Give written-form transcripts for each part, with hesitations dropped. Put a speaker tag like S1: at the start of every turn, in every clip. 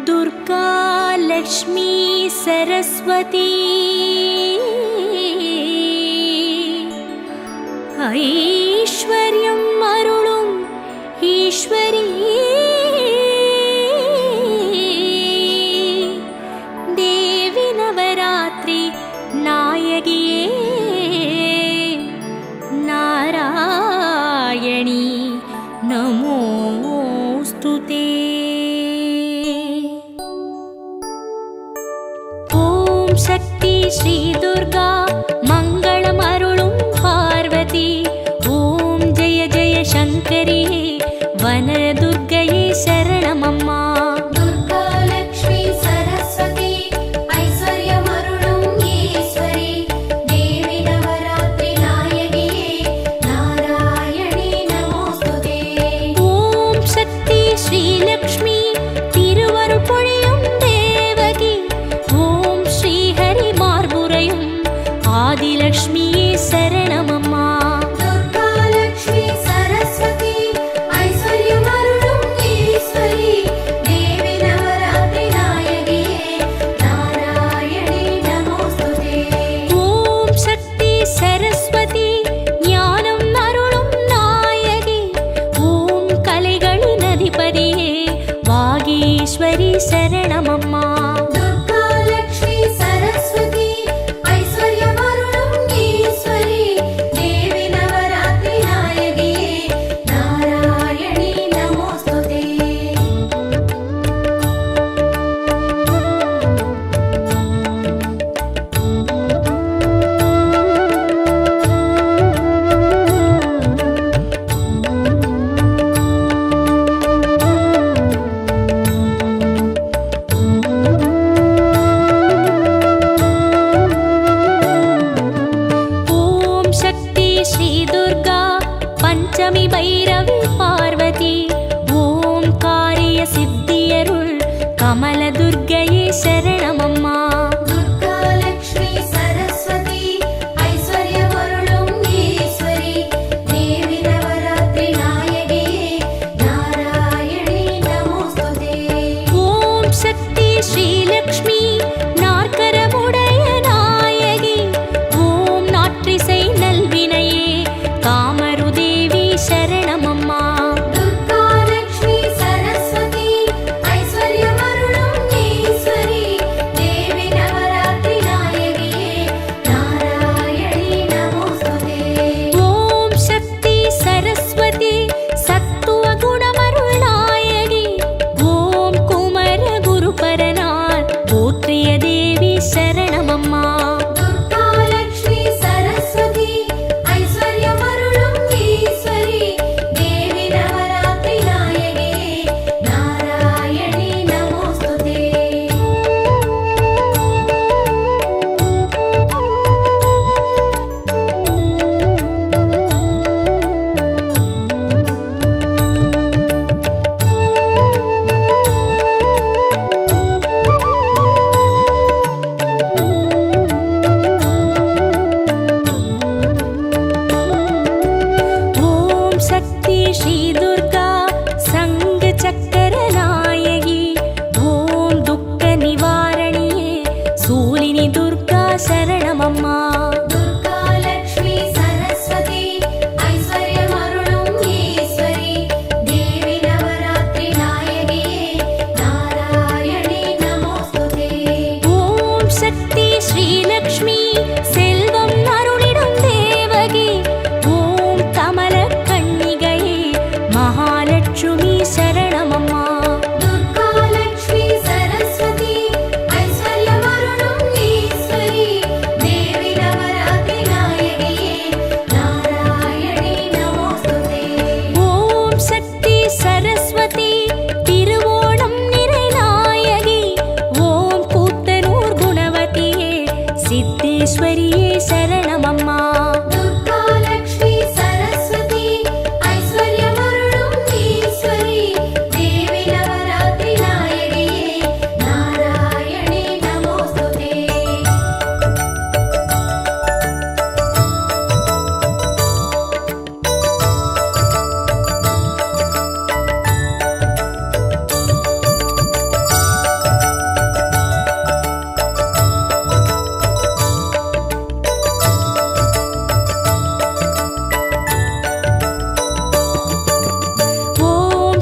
S1: दुर्गा लक्ष्मी सरस्वती ऐश्वर्यं अरुळुम ईश्वरी देवी नवरात्रि नायगिये नारायणी नमोस्तुते। ओम शक्ति श्री दुर्गा मंगलम अरुळुम पार्वती ओम जय जय शंकरी वनदुर्गये शरणमम्मा।
S2: दुर्गा लक्ष्मी सरस्वती ऐश्वर्यमरुळुम ईश्वरी देवी नवरात्रि नायगिये नारायणी नमोस्तुते।
S1: ओम शक्ति श्री लक्ष्मी तिरुवरुळ पोळियुम देवगी ओम श्री हरि मार्बुरयुम आदिलक्ष्मिये शरणमम्मा।
S2: दुर्गा लक्ष्मी सरस्वती ऐश्वर्यमरुळुम ईश्वरी देवी नवरात्रि नायगिये नारायणी नमोस्तुते।
S1: ओम शक्ति सरस्वती ज्ञानं अरुळुम नायगी ओम कलेगळिन अधिपतिये वागीश्वरी शरणमम्मा।
S2: दुर्गा लक्ष्मी सरस्वती ऐश्वर्यमरुळुम ईश्वरी देवी नवरात्रि नायगिये नारायणी नमोस्तुते।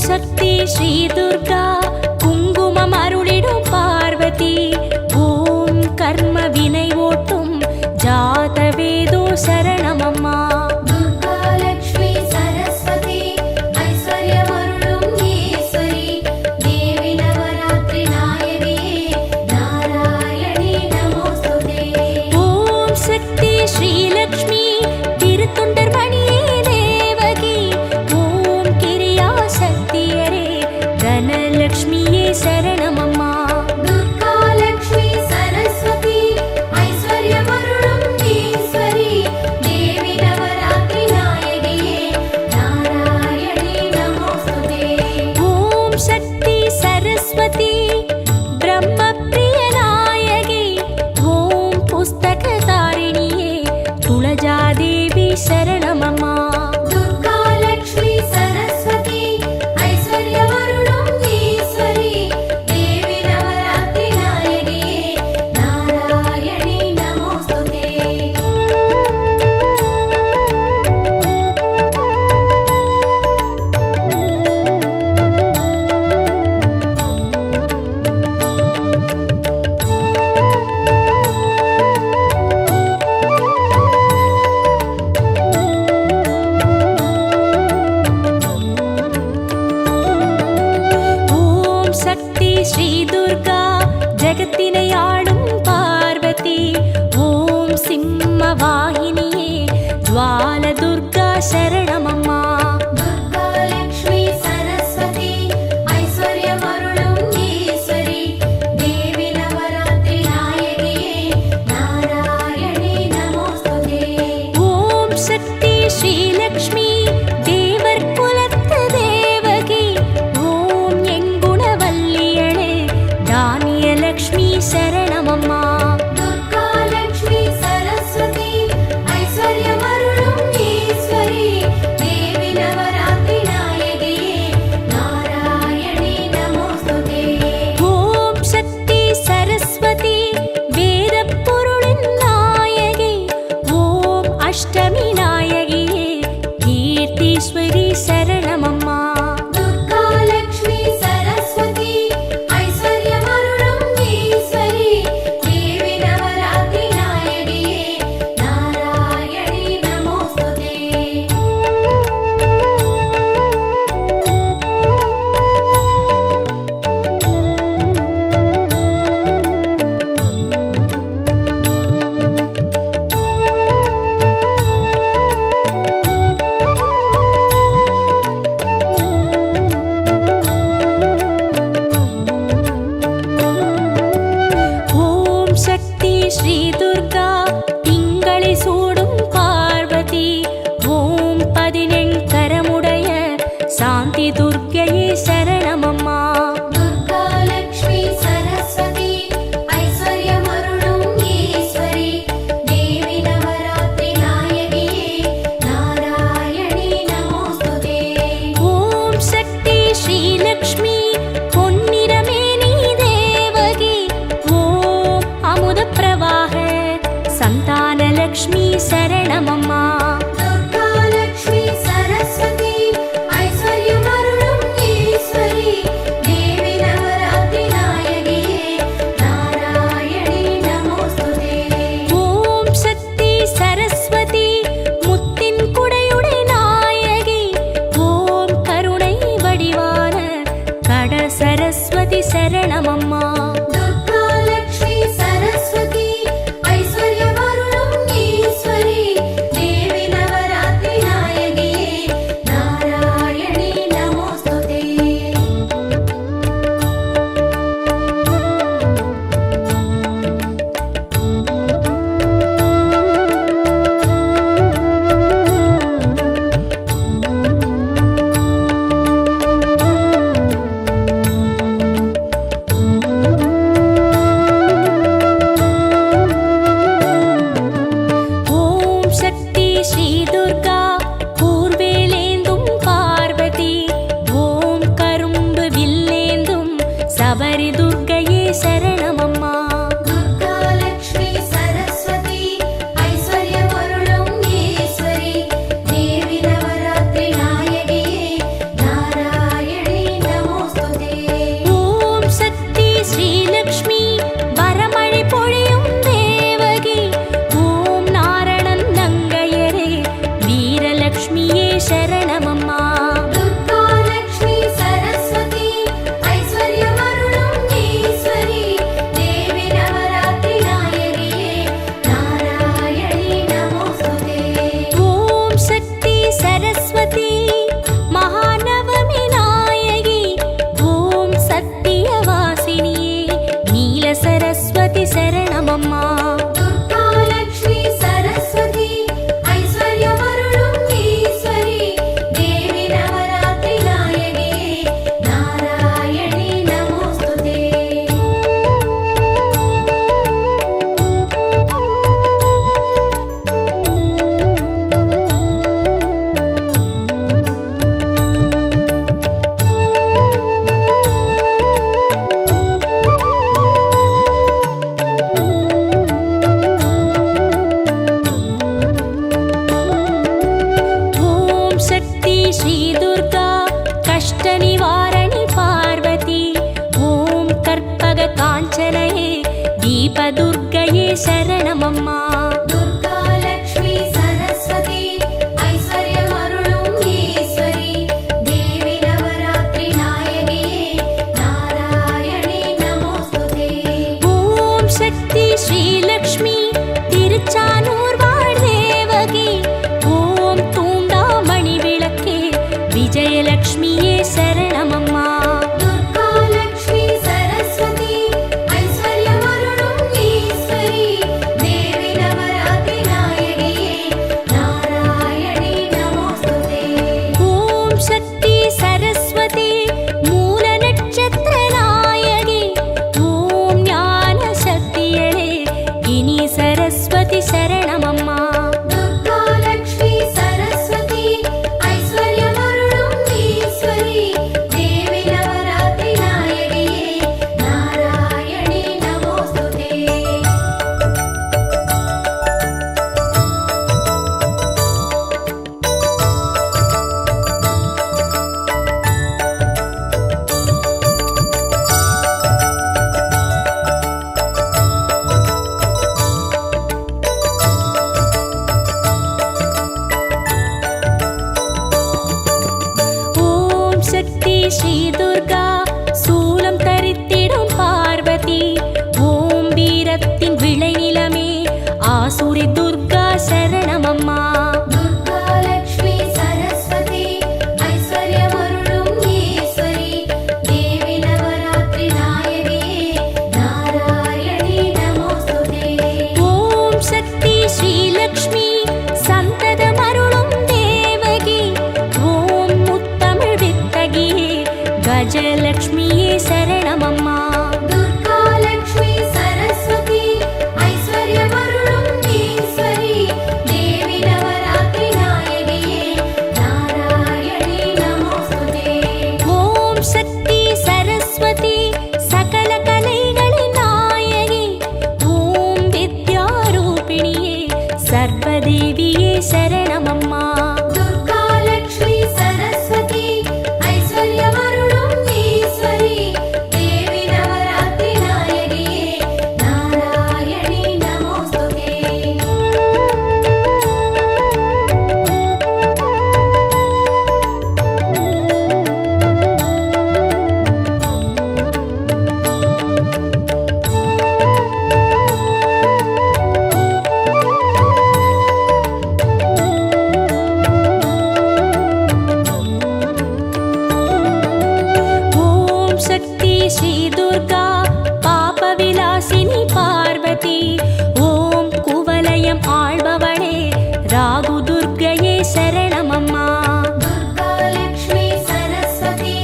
S1: சக்தி ஸ்ரீ துர்கா குங்குமம் அருளிடும் பார்வதி ஓம் கர்ம வினை ஓட்டும் ஜாத வேதோ சரணமம்மா
S2: துர்கா லக்ஷ்மி சரஸ்வதி ஐஸ்வர்யமருளும் ஈஸ்வரி தேவி நவராத்திரி நாயகியே நாராயணி நமோஸ்துதே
S1: ஓம் சக்தி ஸ்ரீலக்ஷ்மி திருத்தொண்டர் மணியே தேவகி ஓம் கிரியா சக்தியரே தனலக்ஷ்மியே சரணமம்மா
S2: துர்கா லக்ஷ்மி சரஸ்வதி ஐஸ்வர்யமருளும் ஈஸ்வரி தேவி நவராத்திரி நாயகியே நாராயணி நமோஸ்துதே
S1: ஓம் சக்தி சரஸ்வதி பிரம்மப்ரிய நாயகி ஓம் புஸ்தகதாரிணியே துளஜாதேவி சரணமம்மா
S2: துர்கா லக்ஷ்மி சரஸ்வதி ஐஸ்வர்யமருளும் ஈஸ்வரி தேவி நவராத்திரி நாயகியே நாராயணி நமோஸ்துதே
S1: ஓம் சக்தி ஸ்ரீ துர்கா ஜெகத்தினை ஆளும் பார்வதி ஓம் சிம்ம வாகினியே ஜுவால துர்கா சரணமம்மா
S2: துர்கா லக்ஷ்மி சரஸ்வதி ஐஸ்வர்யமருளும் ஈஸ்வரி தேவி நவராத்திரி நாயகியே நாராயணி நமோஸ்துதே
S1: ஓம் சக்தி ஸ்ரீலக்ஷ்மி தேவர் குலத்து தேவகி ஓம் எங்குணவல்லியளே தானியலக்ஷ்மி சரணமம்மா
S2: துர்கா லக்ஷ்மி சரஸ்வதி ஐஸ்வர்யமருளும் ஈஸ்வரி தேவி நவராத்திரி நாயகியே நாராயணி நமோஸ்துதே
S1: ஓம் சக்தி சரஸ்வதி வேதப் பொருளின் நாயகி ஓம் அஷ்டமி நாயகியே கீர்த்தீஸ்வரி சரணமம்மா
S2: துர்கா லக்ஷ்மி சரஸ்வதி ஐஸ்வர்யமருளும் ஈஸ்வரி தேவி நவராத்திரி நாயகியே நாராயணி நமோஸ்துதே
S1: ஓம் சக்தி ஸ்ரீ துர்கா திங்களை சூடும் பார்வதி ஓம் 18 கரமுடைய சாந்தி துர்க்கையே சரணமம்மா
S2: துர்கா லக்ஷ்மி சரஸ்வதி ஐஸ்வர்யமருளும் ஈஸ்வரி தேவி நவராத்திரி நாயகியே நாராயணி நமோஸ்துதே
S1: ஓம் சக்தி ஸ்ரீலக்ஷ்மி பொன்னிறமேனி தேவகி ஓம் அமுத பிரவாக சந்தானலக்ஷ்மி சரணமம்மா
S2: துர்கா லக்ஷ்மி சரஸ்வதி ஐஸ்வர்யமருளும் ஈஸ்வரி தேவி நவராத்திரி நாயகியே நாராயணி நமோஸ்துதே
S1: ஓம் சக்தி சரஸ்வதி முத்தின் குடையுடை நாயகி ஓம் கருணை வடிவான கட சரஸ்வதி சரணமம்மா
S2: துர்கா லக்ஷ்மி சரஸ்வதி ஐஸ்வர்யமருளும் ஈஸ்வரி தேவி நவராத்திரி நாயகியே நாராயணி நமோஸ்துதே
S1: தீபதுர்க்கையே சரணமம்மா.
S2: துர்கா லக்ஷ்மி சரஸ்வதி ஐஸ்வர்யமருளும் ஈஸ்வரி தேவி நவராத்திரி நாயகியே நாராயணி நமோஸ்துதே.
S1: ஓம் சக்தி ஸ்ரீலக்ஷ்மி திருச்சானூர் வாழ் தேவகி. ஓம் தூண்டாமணி விளக்கே விஜயலக்ஷ்மியே சரணமம்மா.
S2: துர்கா லக்ஷ்மி சரஸ்வதி ஐஸ்வர்யமருளும் ஈஸ்வரி தேவி நவராத்திரி நாயகியே நாராயணி நமோஸ்துதே.
S1: ஓம் சக்தி சரஸ்வதி மூல நட்சத்திர நாயகி. ஓம் ஞான சக்தியளே இனி சரஸ்வதி சரணமம்மா.
S2: துர்கா லக்ஷ்மி சரஸ்வதி ஐஸ்வர்யமருளும் ஈஸ்வரி தேவி நவராத்திரி நாயகியே நாராயணி நமோஸ்துதே.
S1: ஓம் சக்தி ஸ்ரீ துர்கா சூலம் தரித்திடும் பார்வதி. ஓம் வீரத்தின் விளைநிலமே ஆசுரி துர்கா சரணமம்மா.
S2: துர்கா லக்ஷ்மி சரஸ்வதி ஐஸ்வர்யமருளும் ஈஸ்வரி தேவி நவராத்திரி நாயகியே நாராயணி நமோஸ்துதே.
S1: ஓம் சக்தி ஸ்ரீலக்ஷ்மி சந்ததமருளும் தேவகி. ஓம் முத்தமிழ் வித்தகியே கஜலக்ஷ்மியே சரணமம்மா.
S2: துர்கா லக்ஷ்மி சரஸ்வதி ஐஸ்வர்யமருளும் ஈஸ்வரி தேவி நவராத்திரி நாயகியே நாராயணி நமோஸ்துதே.
S1: ஓம் சக்தி சரஸ்வதி சகல கலைகளின் நாயகி. ஓம் வித்யாரூபிணியே சர்வதேவியே சரணமம்மா.
S2: துர்கா லக்ஷ்மி சரஸ்வதி ஐஸ்வர்யமருளும் ஈஸ்வரி தேவி நவராத்திரி நாயகியே நாராயணி நமோஸ்துதே.
S1: ஓம் சக்தி ஸ்ரீ துர்கா பாப விலாசினி பார்வதி. ஓம் குவலயம் ஆள்பவளே ராகு துர்க்கையே சரணமம்மா.
S2: துர்கா லக்ஷ்மி சரஸ்வதி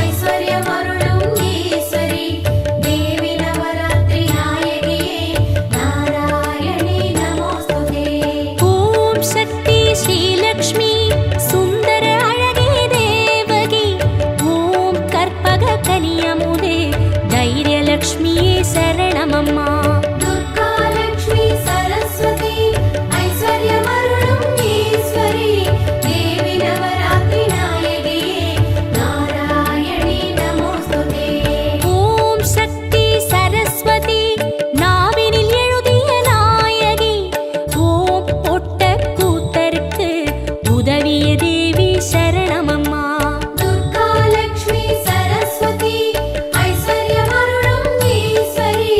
S2: ஐஸ்வர்யமருளும் ஈஸ்வரி தேவி நவராத்திரி நாயகியே நாராயணி நமோஸ்துதே.
S1: ஓம் சக்தி ஸ்ரீலக்ஷ்மி சுந்தர அழகே தேவகி. ஓம் கற்பக கனியமுதே தைரியலக்ஷ்மியே சரணமம்மா.
S2: துர்கா லக்ஷ்மி சரஸ்வதி ஐஸ்வர்யமருளும் ஈஸ்வரி தேவி நவராத்திரி நாயகியே நாராயணி நமோஸ்துதே.
S1: ஓம் சக்தி சரஸ்வதி நாவினில் எழுதிய நாயகி. ஓம் ஒட்ட கூத்தருக்கு உதவிய தேவி சரணமம்மா.
S2: துர்கா லக்ஷ்மி சரஸ்வதி ஐஸ்வர்யமருளும் ஈஸ்வரி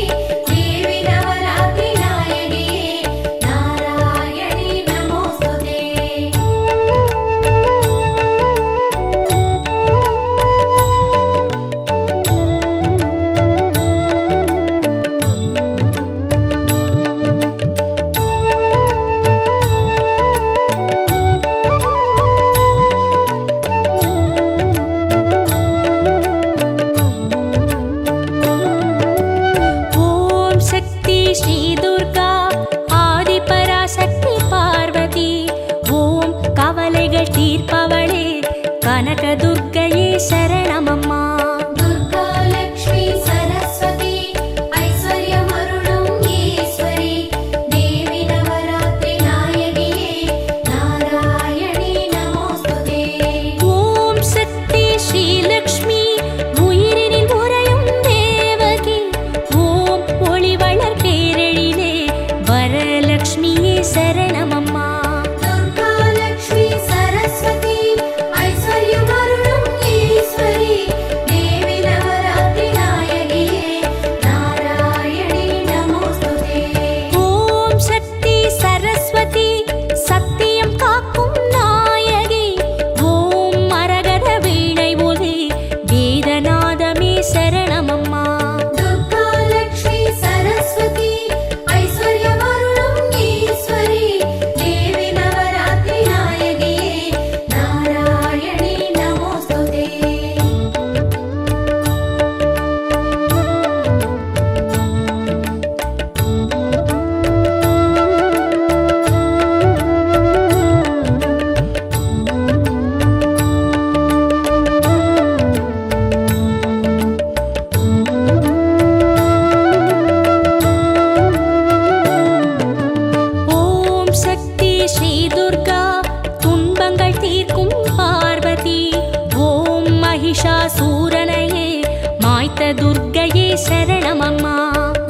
S1: சரணமம்மா.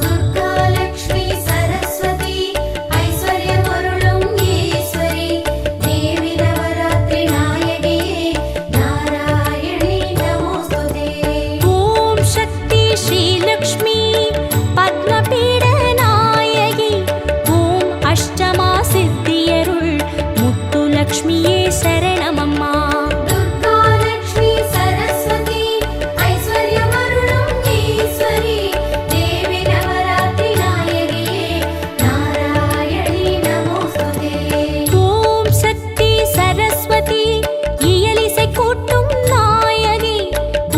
S2: துர்கா லக்ஷ்மி சரஸ்வதி ஐஸ்வர்யமருளும் ஈஸ்வரி தேவி நவராத்திரி நாயகியே நாராயணி நமோஸ்துதே.
S1: ஓம் சக்தி ஸ்ரீலக்ஷ்மி பத்மபீட நாயகி. ஓம் அஷ்டமா சித்தியருள் முத்துலக்ஷ்மியே சரணமம்மா.
S2: துர்கா லக்ஷ்மி சரஸ்வதி ஐஸ்வர்யமருளும் ஈஸ்வரி தேவி நவராத்திரி நாயகியே நாராயணி நமோஸ்துதே.
S1: ஓம் சக்தி சரஸ்வதி இயலிசை கூட்டும் நாயகி.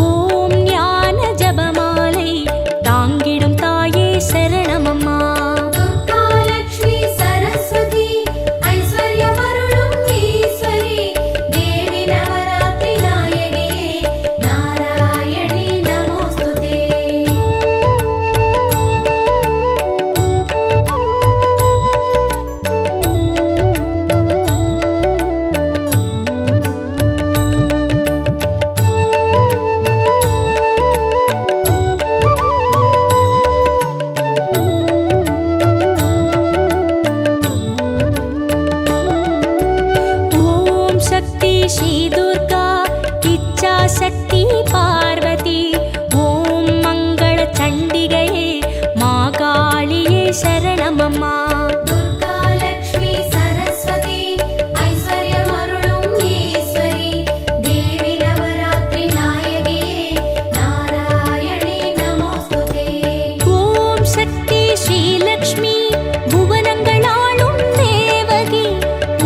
S1: ஓம் ஞான ஜபமாலை தாங்கிடும் தாயே சரணமம்மா.
S2: துர்கா லக்ஷ்மி சரஸ்வதி ஐஸ்வர்யமருளும் ஈஸ்வரி தேவி நவராத்திரி நாயகியே நாராயணி நமோஸ்துதே.
S1: ஓம் சக்தி ஸ்ரீ துர்கா இச்சா சக்தி பார்வதி. ஓம் மங்கள சண்டிகையே மாகாளியே சரணமம்மா.
S2: துர்கா லக்ஷ்மி சரஸ்வதி ஐஸ்வர்யமருளும் ஈஸ்வரி தேவி நவராத்திரி நாயகியே நாராயணி நமோஸ்துதே.
S1: ஓம் சக்தி ஸ்ரீலக்ஷ்மி புவனங்களாளும் தேவகி.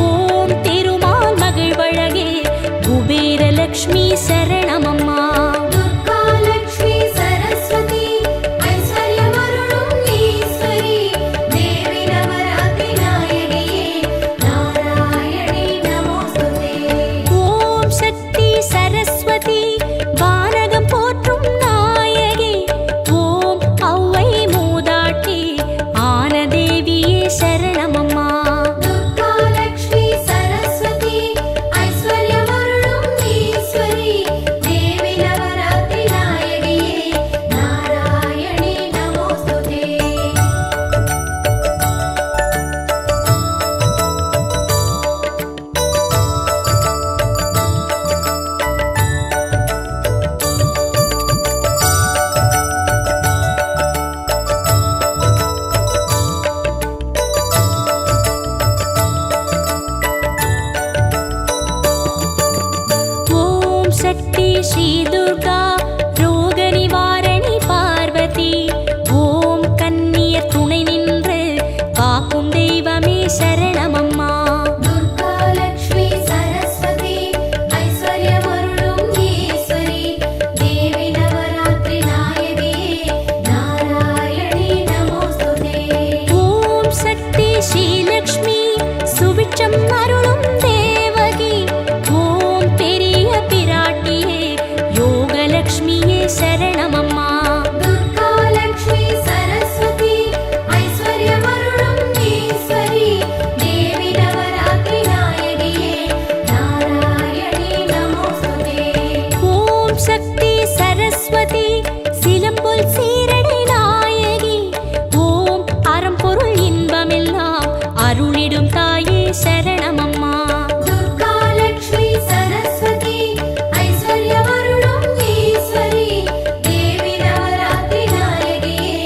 S1: ஓம் திருமால் மகிழ்வழகே குபேரலக்ஷ்மி சரணமம்மா.
S2: துர்கா லக்ஷ்மி சரஸ்வதி ஐஸ்வர்யமருளும் ஈஸ்வரி தேவி நவராத்திரி நாயகியே நாராயணி நமோஸ்துதே.
S1: ஓம் சக்தி சரஸ்வதி வானகம் போற்றும் நாயகி. ஓம் ஔவை மூதாட்டி ஆனதேவியே சரணமம்மா.
S2: துர்கா லக்ஷ்மி சரஸ்வதி ஐஸ்வர்யமருளும் ஈஸ்வரி தேவி நவராத்திரி நாயகியே நாராயணி நமோஸ்துதே.
S1: ஓம் சக்தி ஸ்ரீ துர்கா ரோக நிவாரணி பார்வதி. ஓம் கன்னியர் துணை நின்று காக்கும் தெய்வமே சரணமம்மா.
S2: துர்கா லக்ஷ்மி சரஸ்வதி ஐஸ்வர்யமருளும் ஈஸ்வரி தேவி நவராத்திரி நாயகியே நாராயணி நமோஸ்துதே.
S1: ஓம் சக்தி ஸ்ரீலக்ஷ்மி சுபிட்சம் அருளும் தேவகி. ஓம் பெரிய பிராட்டியே யோகலக்ஷ்மியே சரணமம்மா.
S2: துர்கா லக்ஷ்மி சரஸ்வதி ஐஸ்வர்யமருளும் ஈஸ்வரி தேவி நவராத்திரி நாயகியே நாராயணி நமோஸ்துதே.
S1: ஓம் சக்தி சரஸ்வதி சிலம்பொல் சீரடை நாயகி. ஓம் அறம்பொருள் இன்பமெல்லாம் அருளிடும் தாயே சரணமம்மா.
S2: துர்கா லக்ஷ்மி சரஸ்வதி ஐஸ்வர்யமருளும் ஈஸ்வரி தேவி நவராத்திரி நாயகியே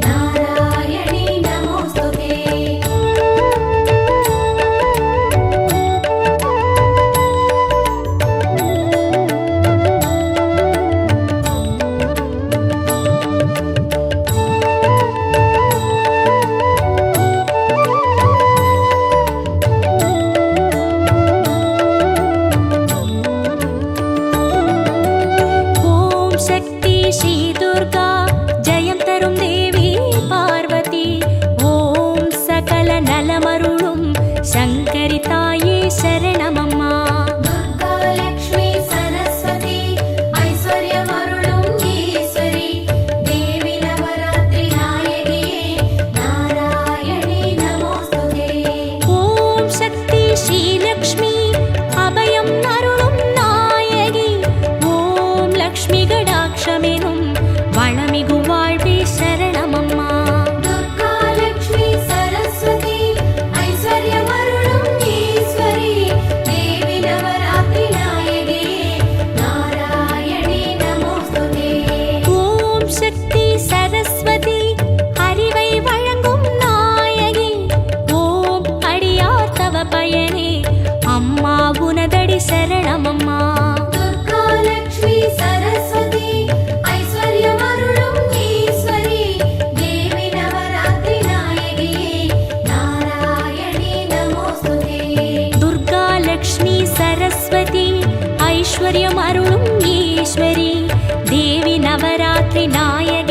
S2: நாராயணி நமோஸ்துதே.
S1: ஓம் சக்தி ஸ்ரீ துர்கா ஜெயம் தரும் தேவி பார்வதி. ஓம் சகல நலமருளும் சங்கரி தாயே சரணமம்மா.
S2: துர்கா லக்ஷ்மி சரஸ்வதி ஐஸ்வர்யமருளும் ஈஸ்வரி தேவி நவராத்திரி நாயகியே நாராயணி நமோஸ்துதே.
S1: ஓம் சக்தி ஸ்ரீலக்ஷ்மி அபயம் அருளும் நாயகி. ஓம் லக்ஷ்மி கடாட்சம் நாயகியே